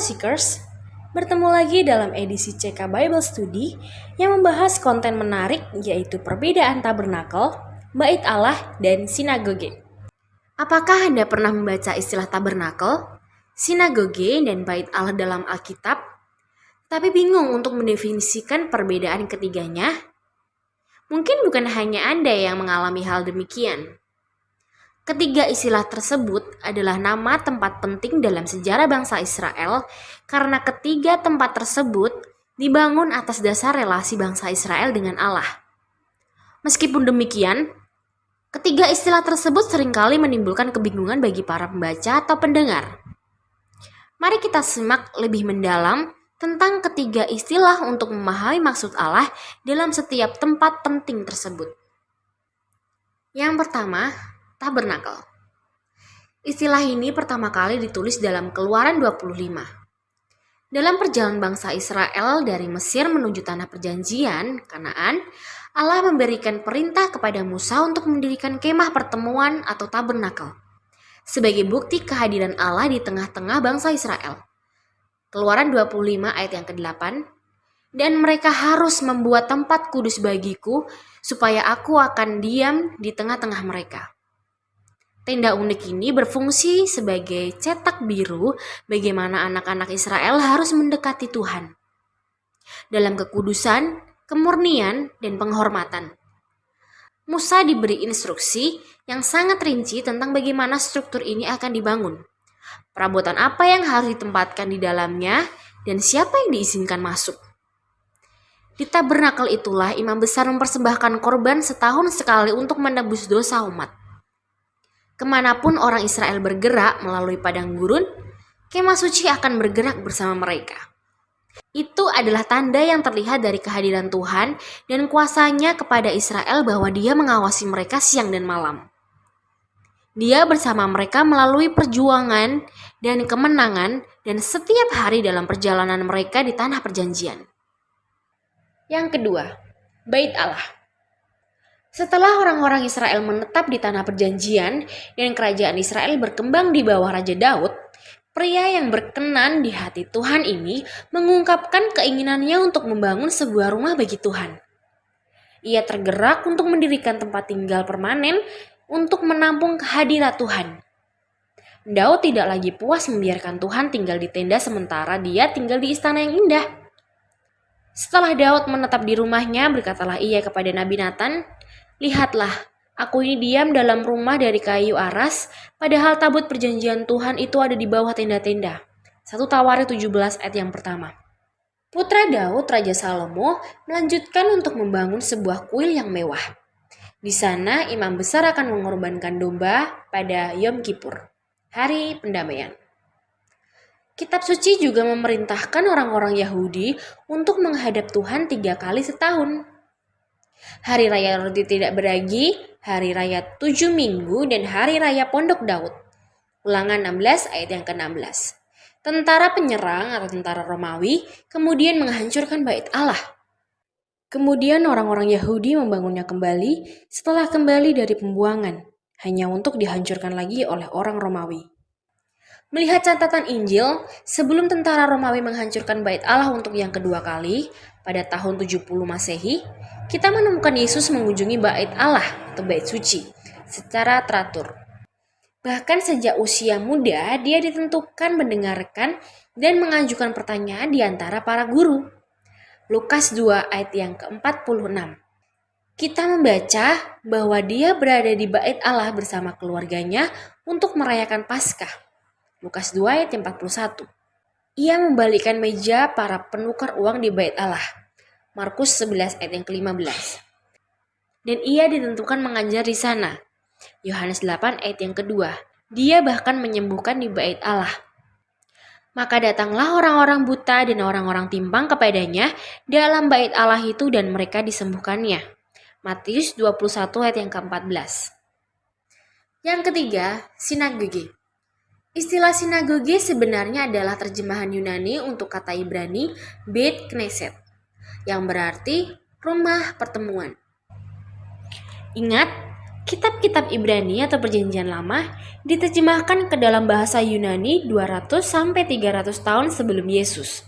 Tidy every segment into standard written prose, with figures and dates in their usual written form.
Seekers, bertemu lagi dalam edisi CK Bible Study yang membahas konten menarik yaitu perbedaan tabernakel, bait Allah, dan sinagoge. Apakah Anda pernah membaca istilah tabernakel, sinagoge, dan bait Allah dalam Alkitab, tapi bingung untuk mendefinisikan perbedaan ketiganya? Mungkin bukan hanya Anda yang mengalami hal demikian. Ketiga istilah tersebut adalah nama tempat penting dalam sejarah bangsa Israel karena ketiga tempat tersebut dibangun atas dasar relasi bangsa Israel dengan Allah. Meskipun demikian, ketiga istilah tersebut seringkali menimbulkan kebingungan bagi para pembaca atau pendengar. Mari kita simak lebih mendalam tentang ketiga istilah untuk memahami maksud Allah dalam setiap tempat penting tersebut. Yang pertama, tabernakel. Istilah ini pertama kali ditulis dalam Keluaran 25. Dalam perjalanan bangsa Israel dari Mesir menuju tanah perjanjian, Kanaan, Allah memberikan perintah kepada Musa untuk mendirikan kemah pertemuan atau tabernakel sebagai bukti kehadiran Allah di tengah-tengah bangsa Israel. Keluaran 25 ayat yang ke-8, dan mereka harus membuat tempat kudus bagiku supaya aku akan diam di tengah-tengah mereka. Tenda unik ini berfungsi sebagai cetak biru bagaimana anak-anak Israel harus mendekati Tuhan dalam kekudusan, kemurnian, dan penghormatan. Musa diberi instruksi yang sangat rinci tentang bagaimana struktur ini akan dibangun, perabotan apa yang harus ditempatkan di dalamnya, dan siapa yang diizinkan masuk. Di tabernakel itulah imam besar mempersembahkan korban setahun sekali untuk menebus dosa umat. Kemanapun orang Israel bergerak melalui padang gurun, kemah suci akan bergerak bersama mereka. Itu adalah tanda yang terlihat dari kehadiran Tuhan dan kuasanya kepada Israel bahwa Dia mengawasi mereka siang dan malam. Dia bersama mereka melalui perjuangan dan kemenangan dan setiap hari dalam perjalanan mereka di tanah perjanjian. Yang kedua, bait Allah. Setelah orang-orang Israel menetap di tanah perjanjian dan kerajaan Israel berkembang di bawah Raja Daud, pria yang berkenan di hati Tuhan ini mengungkapkan keinginannya untuk membangun sebuah rumah bagi Tuhan. Ia tergerak untuk mendirikan tempat tinggal permanen untuk menampung kehadirat Tuhan. Daud tidak lagi puas membiarkan Tuhan tinggal di tenda sementara dia tinggal di istana yang indah. Setelah Daud menetap di rumahnya, berkatalah ia kepada Nabi Nathan, "Lihatlah, aku ini diam dalam rumah dari kayu aras, padahal tabut perjanjian Tuhan itu ada di bawah tenda-tenda." 1 Tawarik 17 ayat yang pertama. Putra Daud, Raja Salomo, melanjutkan untuk membangun sebuah kuil yang mewah. Di sana imam besar akan mengorbankan domba pada Yom Kippur, hari pendamaian. Kitab suci juga memerintahkan orang-orang Yahudi untuk menghadap Tuhan 3 kali setahun. Hari Raya Roti Tidak Beragi, Hari Raya 7 Minggu, dan Hari Raya Pondok Daud. Ulangan 16 ayat yang ke-16. Tentara penyerang atau tentara Romawi kemudian menghancurkan bait Allah. Kemudian orang-orang Yahudi membangunnya kembali setelah kembali dari pembuangan, hanya untuk dihancurkan lagi oleh orang Romawi. Melihat catatan Injil, sebelum tentara Romawi menghancurkan bait Allah untuk yang kedua kali, pada tahun 70 Masehi, kita menemukan Yesus mengunjungi bait Allah atau bait suci secara teratur. Bahkan sejak usia muda, dia ditentukan mendengarkan dan mengajukan pertanyaan di antara para guru. Lukas 2 ayat yang ke-46. Kita membaca bahwa dia berada di bait Allah bersama keluarganya untuk merayakan Paskah. Lukas 2 ayat 41. Ia membalikkan meja para penukar uang di bait Allah. Markus 11 ayat yang ke-15. Dan ia ditentukan mengajar di sana. Yohanes 8 ayat yang kedua. Dia bahkan menyembuhkan di bait Allah. Maka datanglah orang-orang buta dan orang-orang timpang kepadanya dalam bait Allah itu dan mereka disembuhkannya. Matius 21 ayat yang ke-14. Yang ketiga, sinagoge. Istilah sinagoge sebenarnya adalah terjemahan Yunani untuk kata Ibrani Beit Knesset, yang berarti rumah pertemuan. Ingat, Kitab-kitab Ibrani atau Perjanjian Lama diterjemahkan ke dalam bahasa Yunani 200-300 tahun sebelum Yesus.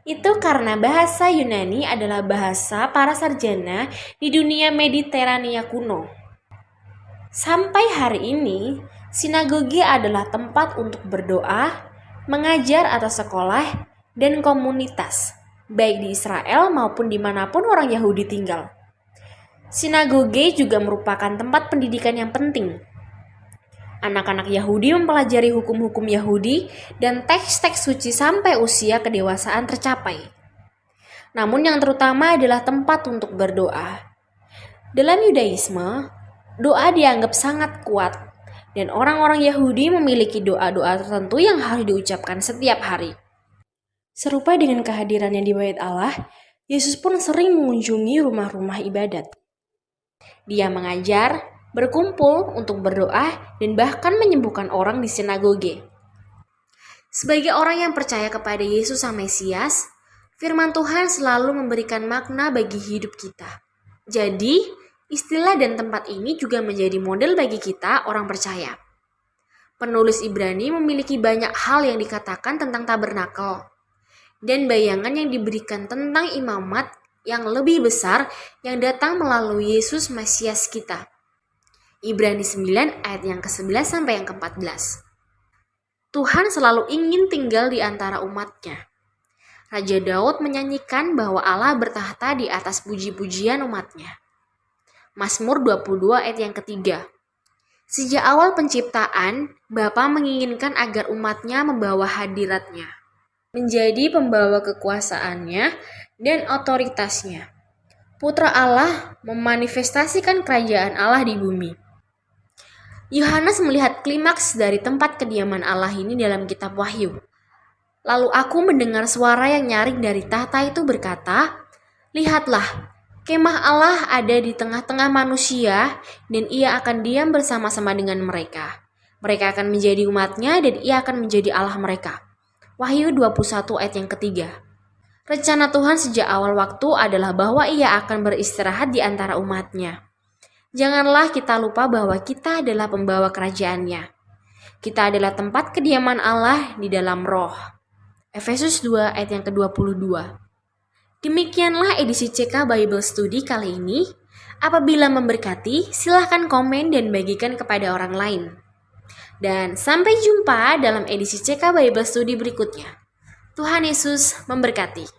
Itu karena bahasa Yunani adalah bahasa para sarjana di dunia Mediterania kuno. Sampai hari ini, sinagoge adalah tempat untuk berdoa, mengajar atau sekolah, dan komunitas, baik di Israel maupun dimanapun orang Yahudi tinggal. Sinagoge juga merupakan tempat pendidikan yang penting. Anak-anak Yahudi mempelajari hukum-hukum Yahudi dan teks-teks suci sampai usia kedewasaan tercapai. Namun yang terutama adalah tempat untuk berdoa. Dalam Yudaisme, doa dianggap sangat kuat dan orang-orang Yahudi memiliki doa-doa tertentu yang harus diucapkan setiap hari. Serupa dengan kehadirannya di Bait Allah, Yesus pun sering mengunjungi rumah-rumah ibadat. Dia mengajar, berkumpul untuk berdoa, dan bahkan menyembuhkan orang di sinagoge. Sebagai orang yang percaya kepada Yesus Sang Mesias, firman Tuhan selalu memberikan makna bagi hidup kita. Jadi, istilah dan tempat ini juga menjadi model bagi kita orang percaya. Penulis Ibrani memiliki banyak hal yang dikatakan tentang tabernakel dan bayangan yang diberikan tentang imamat yang lebih besar yang datang melalui Yesus Mesias kita. Ibrani 9 ayat yang ke-11 sampai yang ke-14. Tuhan selalu ingin tinggal di antara umatnya. Raja Daud menyanyikan bahwa Allah bertahta di atas puji-pujian umatnya. Mazmur 22 ayat yang ketiga. Sejak awal penciptaan, Bapa menginginkan agar umatnya membawa hadiratnya, menjadi pembawa kekuasaannya dan otoritasnya. Putra Allah memanifestasikan kerajaan Allah di bumi. Yohanes melihat klimaks dari tempat kediaman Allah ini dalam kitab Wahyu. Lalu aku mendengar suara yang nyaring dari tahta itu berkata, "Lihatlah, kemah Allah ada di tengah-tengah manusia dan ia akan diam bersama-sama dengan mereka. Mereka akan menjadi umatnya dan ia akan menjadi Allah mereka." Wahyu 21 ayat yang ketiga. Rencana Tuhan sejak awal waktu adalah bahwa ia akan beristirahat di antara umatnya. Janganlah kita lupa bahwa kita adalah pembawa kerajaannya. Kita adalah tempat kediaman Allah di dalam roh. Efesus 2 ayat yang ke-22. Demikianlah edisi CK Bible Study kali ini. Apabila memberkati, silahkan komen dan bagikan kepada orang lain. Dan sampai jumpa dalam edisi CK Bible Study berikutnya. Tuhan Yesus memberkati.